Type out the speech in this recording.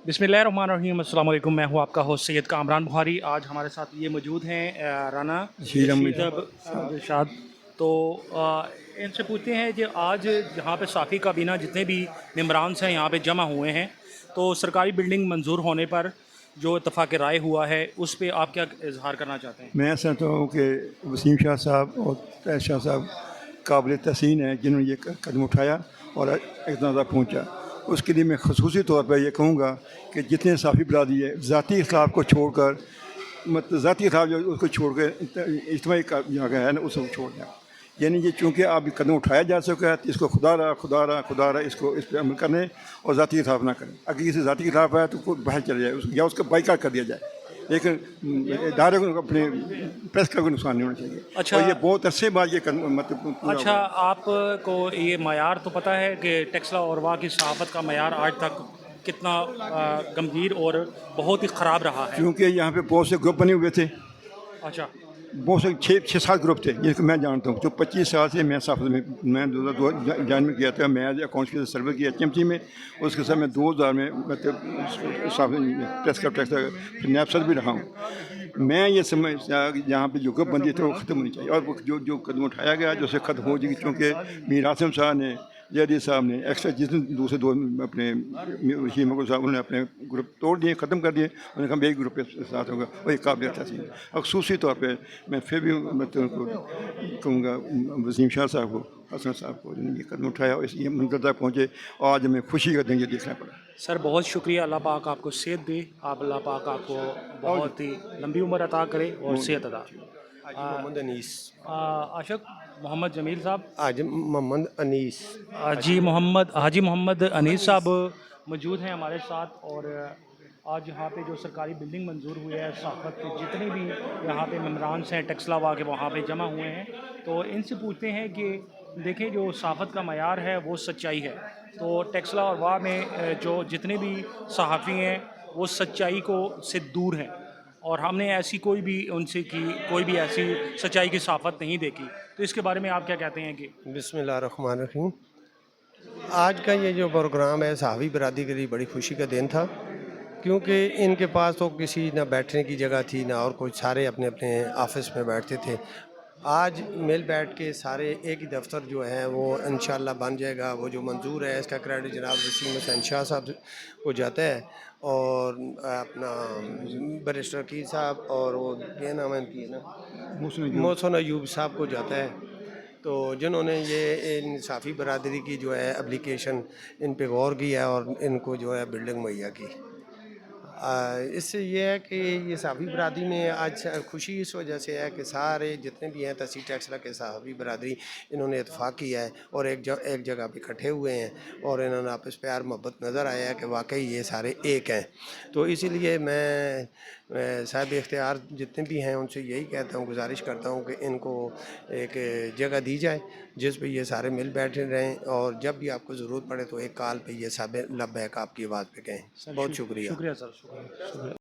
बिस्मिल्लाहिर्रहमानिर्रहीम, अस्सलाम वालेकुम। मैं हूँ आपका होस्ट सैयद कामरान बुखारी। आज हमारे साथ ये मौजूद हैं राना शीर अहमद अहमद इरशाद। तो इनसे पूछते हैं कि आज यहाँ पे साफ़ी काबीना जितने भी मेम्बरान हैं यहाँ पे जमा हुए हैं, तो सरकारी बिल्डिंग मंजूर होने पर जो इत्तफ़ाक़ राय हुआ है उस पे आप क्या इजहार करना चाहते हैं? मैं समझता हूँ कि वसीम शाह साहब और तैयब शाह साहब काबिल तहसीन है जिन्होंने ये कदम उठाया और इतना ज़्यादा पहुँचा। उसके लिए मैं खसूसी तौर पर यह कहूँगा कि जितने साफ़ी बरादरी है ज़ाती इख्तिलाफ़ को छोड़कर, मतलब ज़ाती इख्तिलाफ़ जो उसको छोड़ कर इज्तिमाई का जो है ना उसको छोड़ दें। यानी ये चूँकि आप कदम उठाया जा सका है तो इसको खुदा रहा इसको इस पर अमल करने और ज़ाती इख्तिलाफ़ ना करें। अगर किसी ज़ाती इख्तिलाफ़ है तो कोई बाहर चले जाए या उसका बाइकाट कर दिया जाए, लेकिन इदारे को अपने प्रेस का कोई नुकसान नहीं होना चाहिए। अच्छा और ये बहुत अरसे बाद ये मतलब पूरा अच्छा, हुआ है। आपको ये मयार तो पता है कि टेक्सला और वाह की सहाफ़त का मयार आज तक कितना गंभीर और बहुत ही ख़राब रहा है। क्योंकि यहाँ पे बहुत से ग्रुप बने हुए थे, अच्छा। बहुत से छः सात ग्रुप थे जिनको मैं जानता हूँ। जो 25 साल से मैं साफ में मैं 2002 में किया था। मैं एज अकाउंट्स के सर्वे किया HMC में। उसके साथ मैं 2000 में मतलब साफ प्रेस का टैक्स नैपसर भी रहा हूँ। मैं ये समझ यहाँ पे जो ग्रुप बंदी थे वो ख़त्म होनी चाहिए और वो जो कदम उठाया गया जो से ख़त्म हो जाएगी, क्योंकि मीर आसिम साहब ने, जदी साहब ने एक्स्ट्रा जितने दूसरे दो अपने रशीद मकबूल साहब उन्होंने अपने ग्रुप तोड़ दिए, ख़त्म कर दिए। उन्होंने कहा एक ग्रुप के साथ होगा और एक काबिल तहसीन। और खसूसी तौर पर मैं फिर भी मतलब उनको कहूँगा वसीम शाह साहब को, हसन साहब को, जिन्होंने ये कदम उठाया और इस ये मंजिल तक पहुँचे। आज हमें खुशी का दिन ये देखना पड़ा। सर बहुत शुक्रिया, अल्लाह पाक आपको सेहत दे, आप अल्लाह पाक आपको बहुत ही लंबी उम्र अता करे और सेहत अदा। हाजी मोहम्मद अनीस। आशक मोहम्मद जमील साहब। हाजी मोहम्मद अनीस। हाजी मोहम्मद अनीस साहब मौजूद हैं हमारे साथ। और आज यहाँ पे जो सरकारी बिल्डिंग मंजूर हुई है, सहाफ़त के जितने भी यहाँ पे मेम्बरान हैं टेक्सला वाह के वहाँ पे जमा हुए हैं, तो इनसे पूछते हैं कि देखें जो सहाफ़त का मयार है वो सच्चाई है। तो टेक्सला और वाह में जो जितने भी सहाफ़ी हैं वो सच्चाई को से दूर हैं, और हमने ऐसी कोई भी उनसे की कोई भी ऐसी सच्चाई की सहाफ़त नहीं देखी। तो इसके बारे में आप क्या कहते हैं कि बिस्मिल्लाहिर्रहमानिर्रहीम। आज का ये जो प्रोग्राम है सहाफ़ी बरादरी के लिए बड़ी खुशी का दिन था, क्योंकि इनके पास तो किसी ना बैठने की जगह थी ना और कुछ, सारे अपने अपने ऑफिस में बैठते थे। आज मिल बैठ के सारे एक ही दफ्तर जो है वो इंशाल्लाह बन जाएगा। वो जो मंजूर है इसका क्रेडिट जनाब वसीम हुसैन शाह साहब को जाता है और अपना बैरिस्टर वकील साहब और वो क्या नाम है इनकी ना, मोहसिन अयूब साहब को जाता है। तो जिन्होंने ये इन साफ़ी बरादरी की जो है एप्लीकेशन इन पे गौर किया और इनको जो है बिल्डिंग मुहैया की। इससे ये है कि ये साफ़ी बरादरी में आज खुशी इस वजह से है कि सारे जितने भी हैं तहसील टेक्सला के साफ़ी बरादरी इन्होंने इत्तेफाक किया है और एक जगह पे इकट्ठे हुए हैं और इन्होंने आपस प्यार मोहब्बत नज़र आया है कि वाकई ये सारे एक हैं। तो इसीलिए मैं साहिब इख्तियार जितने भी हैं उनसे यही कहता हूँ, गुजारिश करता हूँ कि इनको एक जगह दी जाए जिस पे ये सारे मिल बैठे रहें और जब भी आपको ज़रूरत पड़े तो एक कॉल पे ये सब लब्बैक आपकी आवाज़ पे कहें। सर बहुत शुक्रिया। शुक्रिया सर, शुक्रिया।